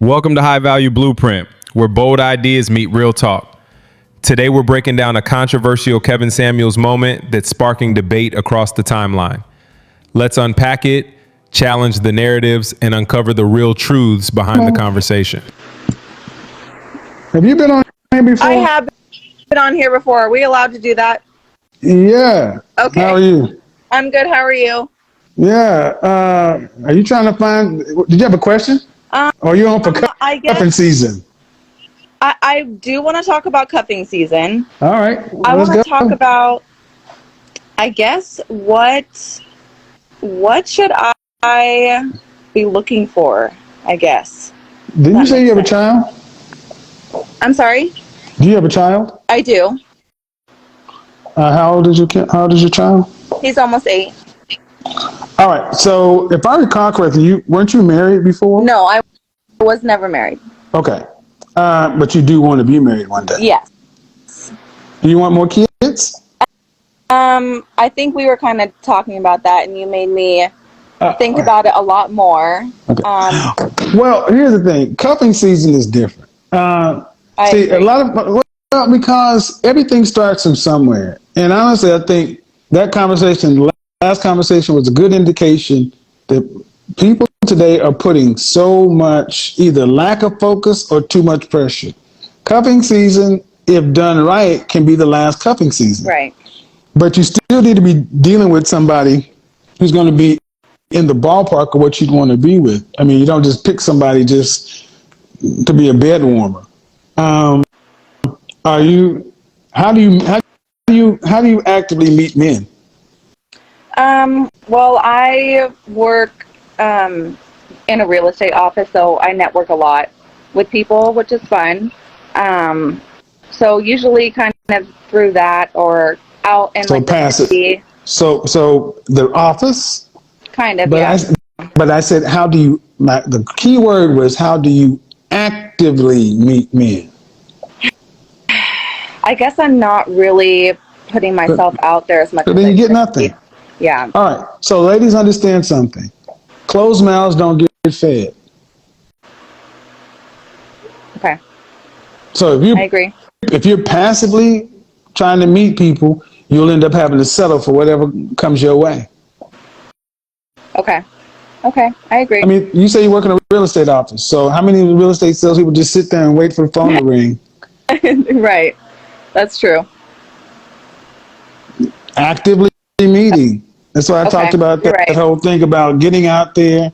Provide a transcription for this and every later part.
Welcome to High Value Blueprint, where bold ideas meet real talk. Today, we're breaking down a controversial Kevin Samuels moment that's sparking debate across the timeline. Let's unpack it, challenge the narratives, and uncover the real truths behind the conversation. Have you been on here before? I have been on here before. Are we allowed to do that? Yeah. Okay. How are you? I'm good. How are you? Yeah. Are you trying to find? Did you have a question? Or are you on for I cuffing guess season? I do want to talk about cuffing season. All right. I Let's want go. to talk about, I guess, what should I be looking for, I guess. Didn't you say you have a child? I'm sorry? Do you have a child? I do. How old is your child? He's almost 8. All right. So if I recall correctly, weren't you married before? No, I was never married. Okay. But you do want to be married one day. Yes. Do you want more kids? I think we were kind of talking about that, and you made me think about it a lot more. Okay. Well, here's the thing. Cuffing season is different. Agree. A lot of because everything starts from somewhere, and honestly, I think that last conversation, was a good indication that people today are putting so much either lack of focus or too much pressure. Cuffing season, if done right, can be the last cuffing season. Right. But you still need to be dealing with somebody who's going to be in the ballpark of what you'd want to be with. I mean, you don't just pick somebody just to be a bed warmer. How do you actively meet men? Well, I work in a real estate office, so I network a lot with people, which is fun. So usually kind of through that or out in like the city. So the office? Kind of, but yeah. But I said, the key word was, how do you actively meet men? I guess I'm not really putting myself out there as much as then I you get should nothing. be. Yeah. All right. So ladies, understand something. Closed mouths don't get fed. Okay. So I agree. if you're passively trying to meet people, you'll end up having to settle for whatever comes your way. Okay. I agree. I mean, you say you work in a real estate office. So how many real estate salespeople just sit there and wait for the phone to ring? Right. That's true. Actively meeting. That's why I talked about that whole thing about getting out there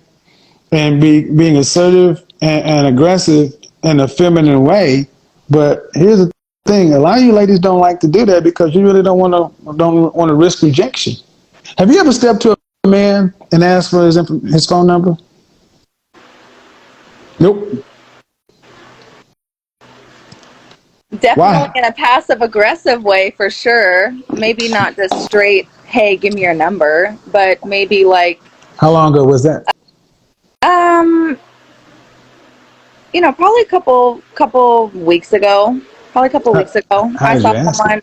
and being assertive and aggressive in a feminine way. But here's the thing: a lot of you ladies don't like to do that because you really don't want to risk rejection. Have you ever stepped to a man and asked for his phone number? Nope. Definitely in a passive-aggressive way, for sure. Maybe not just straight, hey, give me your number, but maybe like... How long ago was that? Probably a couple weeks ago. I saw someone...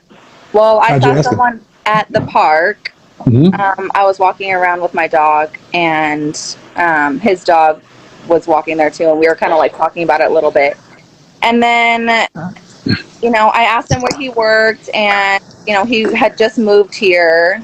Well, I saw someone at the park. Mm-hmm. I was walking around with my dog, and his dog was walking there too, and we were kind of like talking about it a little bit. And then... I asked him where he worked, and, he had just moved here.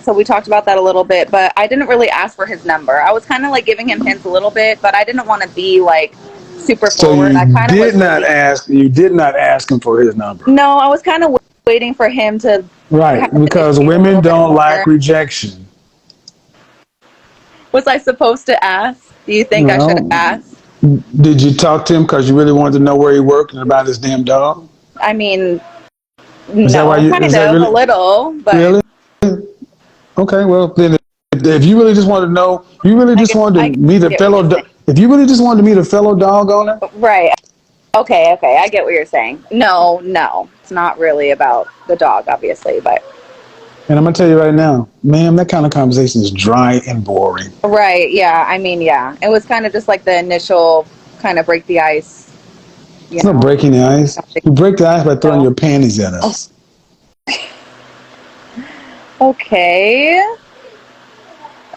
So we talked about that a little bit, but I didn't really ask for his number. I was kind of like giving him hints a little bit, but I didn't want to be like super forward. You did not ask him for his number. No, I was kind of waiting for him to. Right, because women don't like rejection. Was I supposed to ask? Do you think I should have asked? Did you talk to him because you really wanted to know where he worked and about his damn dog? I mean, a little, but... Really? Okay, well, then if you really just wanted to know, if you really just wanted to meet a fellow dog owner? Right. Okay, I get what you're saying. No, it's not really about the dog, obviously, but... And I'm going to tell you right now, ma'am, that kind of conversation is dry and boring. Right, yeah. I mean, yeah. It was kind of just like the initial kind of break the ice. It's not breaking the ice. You break the ice by throwing your panties at us. Okay.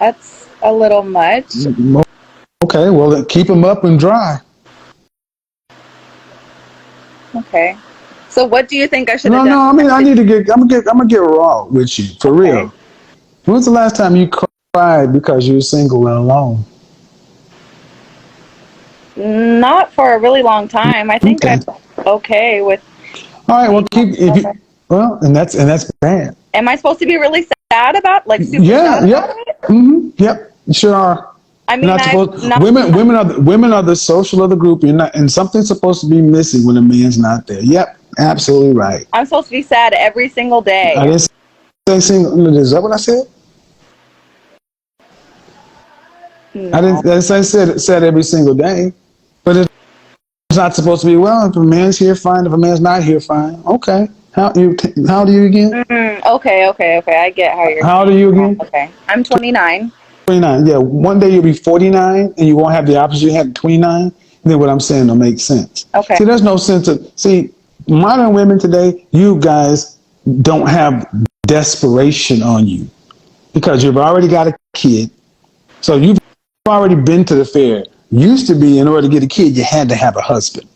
That's a little much. Okay, well then keep them up and dry. Okay. So what do you think I should have No, done? no. I mean, I'm gonna get raw with you for Okay. real. When's the last time you cried because you were single and alone? Not for a really long time. I think Okay. I'm okay with All right. Well, being keep if you. Well, and that's bad. Am I supposed to be really sad about, like, super Yeah. sad about Yep. it? Yep. You sure are. I You're mean, not I'm supposed. not. Women are the social of the group. You're not, and something's supposed to be missing when a man's not there. Yep. Absolutely right. I'm supposed to be sad every single I day. didn't say single. Is that what I said? I No. didn't. That's I said every single day, but it's not supposed to be. Well, if a man's here, fine. If a man's not here, fine. Okay. How old are you again? Okay. I get how you're How old are saying you that. again? Okay. I'm 29. 29. Yeah. One day you'll be 49, and you won't have the opposite you had at 29. Then what I'm saying will make sense. Okay. See, there's no sense of modern women today. You guys don't have desperation on you because you've already got a kid, so you've already been to the fair. Used to be, in order to get a kid, you had to have a husband,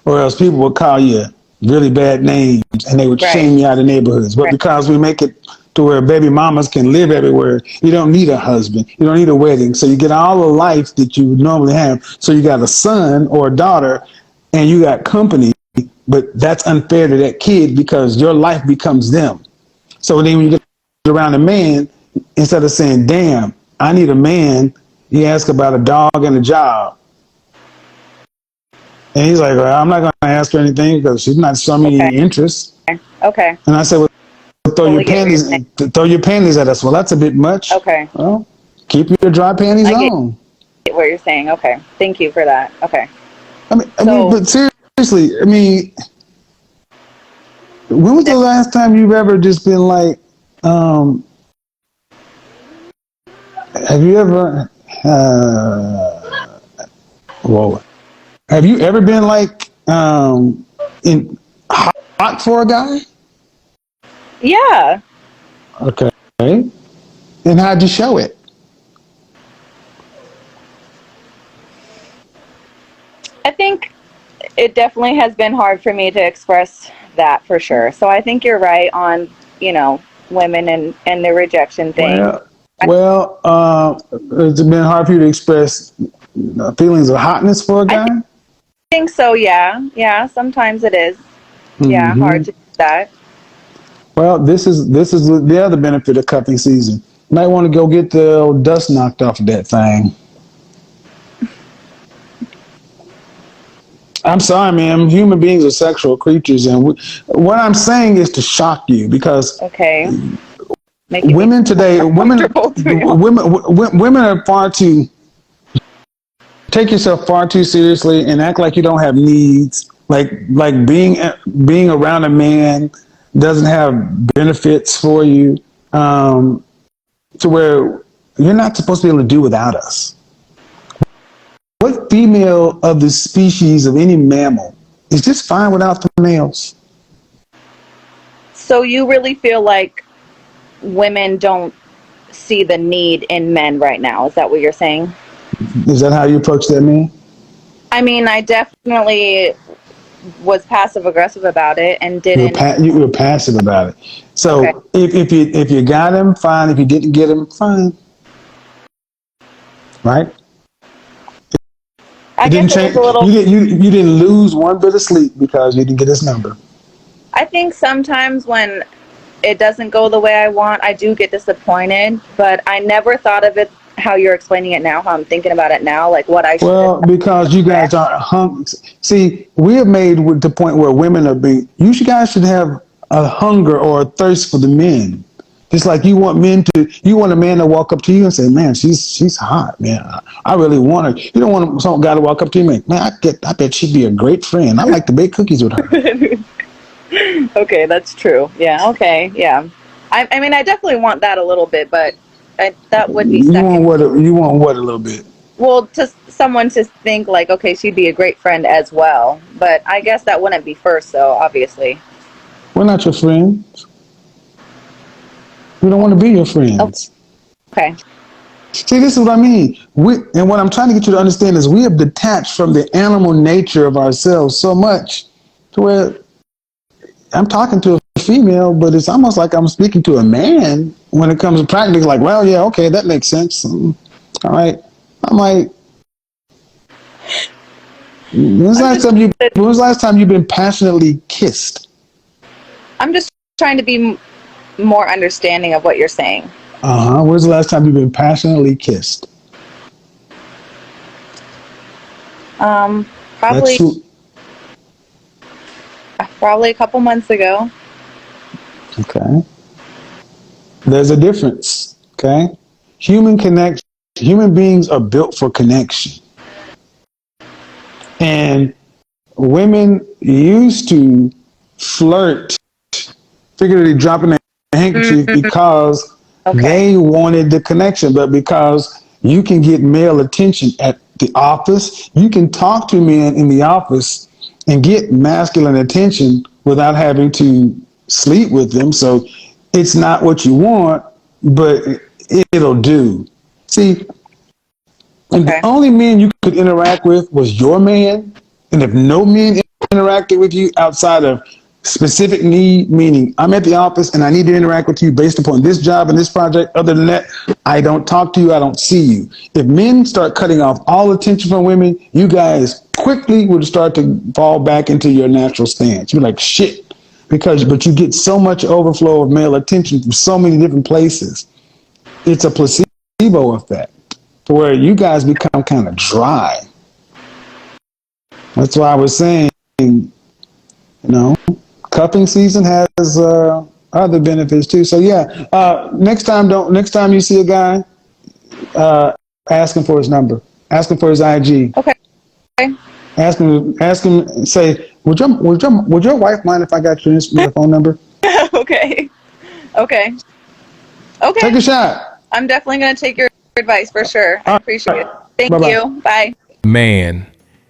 or else people would call you really bad names and they would Right. shame you out of neighborhoods. But Right. because we make it to where baby mamas can live everywhere, you don't need a husband, you don't need a wedding, so you get all the life that you would normally have. So you got a son or a daughter, and you got company, but that's unfair to that kid because your life becomes them. So then when you get around a man, instead of saying, "Damn, I need a man," you ask about a dog and a job. And he's like, "Well, I'm not going to ask her anything because she's not showing me Okay. any interest." Okay. And I said, "Well, Totally get what you're saying. throw your panties at us." Well, that's a bit much. Okay. Well, keep your dry panties I get on. what you're saying. Okay. Thank you for that. Okay. I mean, but seriously, I mean, when was the last time you've ever just been like, have you ever, whoa, have you ever been like, in hot for a guy? Yeah. Okay. And how'd you show it? I think it definitely has been hard for me to express that for sure. So I think you're right on, women and the rejection thing. It's been hard for you to express feelings of hotness for a guy? I think so, yeah. Yeah, sometimes it is. Yeah, hard to do that. Well, this is the other benefit of cuffing season. You might want to go get the old dust knocked off of that thing. I'm sorry, man. Human beings are sexual creatures, and what I'm saying is to shock you because Okay. women today, women are far too take yourself far too seriously and act like you don't have needs. Like being around a man doesn't have benefits for you, to where you're not supposed to be able to do without us. What female of the species of any mammal is just fine without the males? So you really feel like women don't see the need in men right now? Is that what you're saying? Is that how you approach that man? I mean, I definitely was passive aggressive about it and didn't. You were passive about it. So Okay. if you got him, fine. If you didn't get him, fine. Right? I It guess didn't it was change. a little. You didn't lose one bit of sleep because you didn't get his number. I think sometimes when it doesn't go the way I want, I do get disappointed. But I never thought of it how you're explaining it now, how I'm thinking about it now, like what I should. Well, because you guys aren't hung. See, we have made with the point where women are being. You guys should have a hunger or a thirst for the men. Just like you want a man to walk up to you and say, "Man, she's hot, man. I really want her." You don't want some guy to walk up to you and say, "Man, I bet she'd be a great friend. I like to bake cookies with her." Okay, that's true. Yeah. Okay. Yeah. I mean, I definitely want that a little bit, but that would be second. You want what a little bit? Well, just someone to think like, okay, she'd be a great friend as well. But I guess that wouldn't be first, though, obviously. We're not your friends. We don't want to be your friends. Okay. See, this is what I mean. And what I'm trying to get you to understand is we have detached from the animal nature of ourselves so much to where I'm talking to a female, but it's almost like I'm speaking to a man when it comes to practically like, well, yeah, okay, that makes sense. All right. I'm like, when was the last time you've been passionately kissed? I'm just trying to be more understanding of what you're saying. When's the last time you've been passionately kissed? Probably a couple months ago. Okay. There's a difference. Okay. Human beings are built for connection. And women used to flirt, figuratively dropping their handkerchief because they wanted the connection. But because you can get male attention at the office, you can talk to men in the office and get masculine attention without having to sleep with them. So it's not what you want, but it'll do. See, and the only man you could interact with was your man. And if no men interacted with you outside of specific need, meaning I'm at the office and I need to interact with you based upon this job and this project, other than that, I don't talk to you, I don't see you. If men start cutting off all attention from women, you guys quickly would start to fall back into your natural stance. You're like, shit. But you get so much overflow of male attention from so many different places. It's a placebo effect to where you guys become kind of dry. That's why I was saying, cuffing season has other benefits too. So yeah, next time you see a guy, ask him for his number, ask him for his IG. Okay. Ask him. Say, would your wife mind if I got your phone number? Okay. Take a shot. I'm definitely going to take your advice for sure. I appreciate it. Thank you. Bye. Man,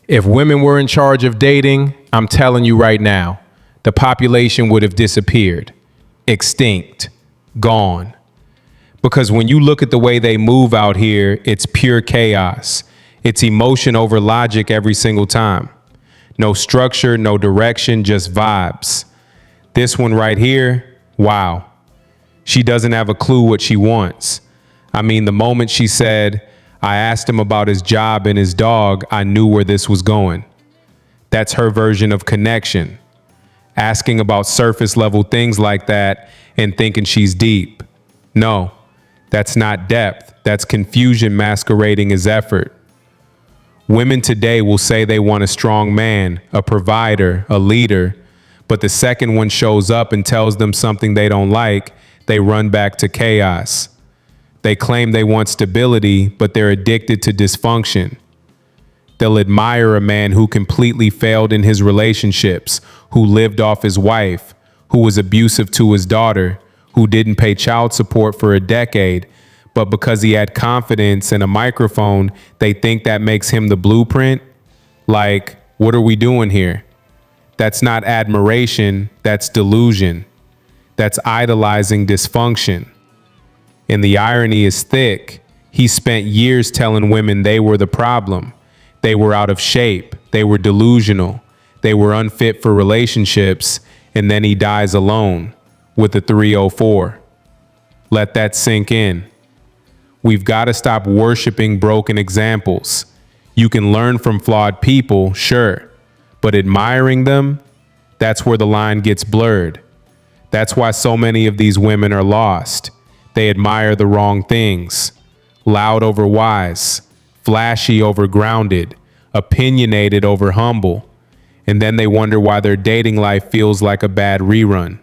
if women were in charge of dating, I'm telling you right now, the population would have disappeared, extinct, gone. Because when you look at the way they move out here, it's pure chaos. It's emotion over logic every single time. No structure, no direction, just vibes. This one right here, wow. She doesn't have a clue what she wants. I mean, the moment she said, I asked him about his job and his dog, I knew where this was going. That's her version of connection. Asking about surface level things like that and thinking she's deep. No, that's not depth. That's confusion masquerading as effort. Women today will say they want a strong man, a provider, a leader, but the second one shows up and tells them something they don't like, they run back to chaos. They claim they want stability, but they're addicted to dysfunction. They'll admire a man who completely failed in his relationships, who lived off his wife, who was abusive to his daughter, who didn't pay child support for a decade, but because he had confidence and a microphone, they think that makes him the blueprint. Like, what are we doing here? That's not admiration, that's delusion. That's idolizing dysfunction. And the irony is thick. He spent years telling women they were the problem. They were out of shape. They were delusional. They were unfit for relationships. And then he dies alone with a 304. Let that sink in. We've got to stop worshiping broken examples. You can learn from flawed people, sure, but admiring them, that's where the line gets blurred. That's why so many of these women are lost. They admire the wrong things. Loud over wise, flashy over grounded, opinionated over humble. And then they wonder why their dating life feels like a bad rerun.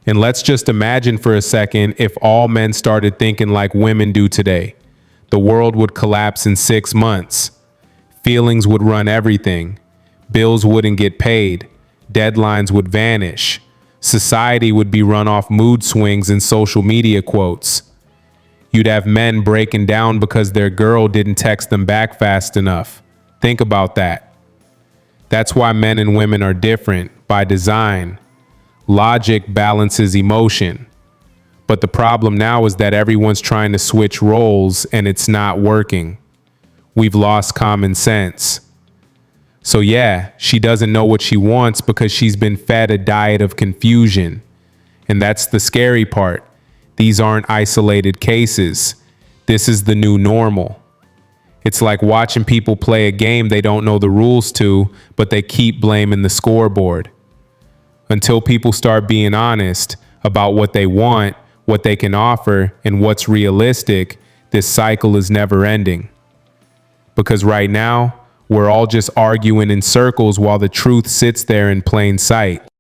And let's just imagine for a second if all men started thinking like women do today. The world would collapse in 6 months. Feelings would run everything. Bills wouldn't get paid. Deadlines would vanish. Society would be run off mood swings and social media quotes. You'd have men breaking down because their girl didn't text them back fast enough. Think about that. That's why men and women are different by design. Logic balances emotion. But the problem now is that everyone's trying to switch roles and it's not working. We've lost common sense. So yeah, she doesn't know what she wants because she's been fed a diet of confusion. And that's the scary part. These aren't isolated cases. This is the new normal. It's like watching people play a game they don't know the rules to, but they keep blaming the scoreboard. Until people start being honest about what they want, what they can offer, and what's realistic, this cycle is never ending. Because right now, we're all just arguing in circles while the truth sits there in plain sight.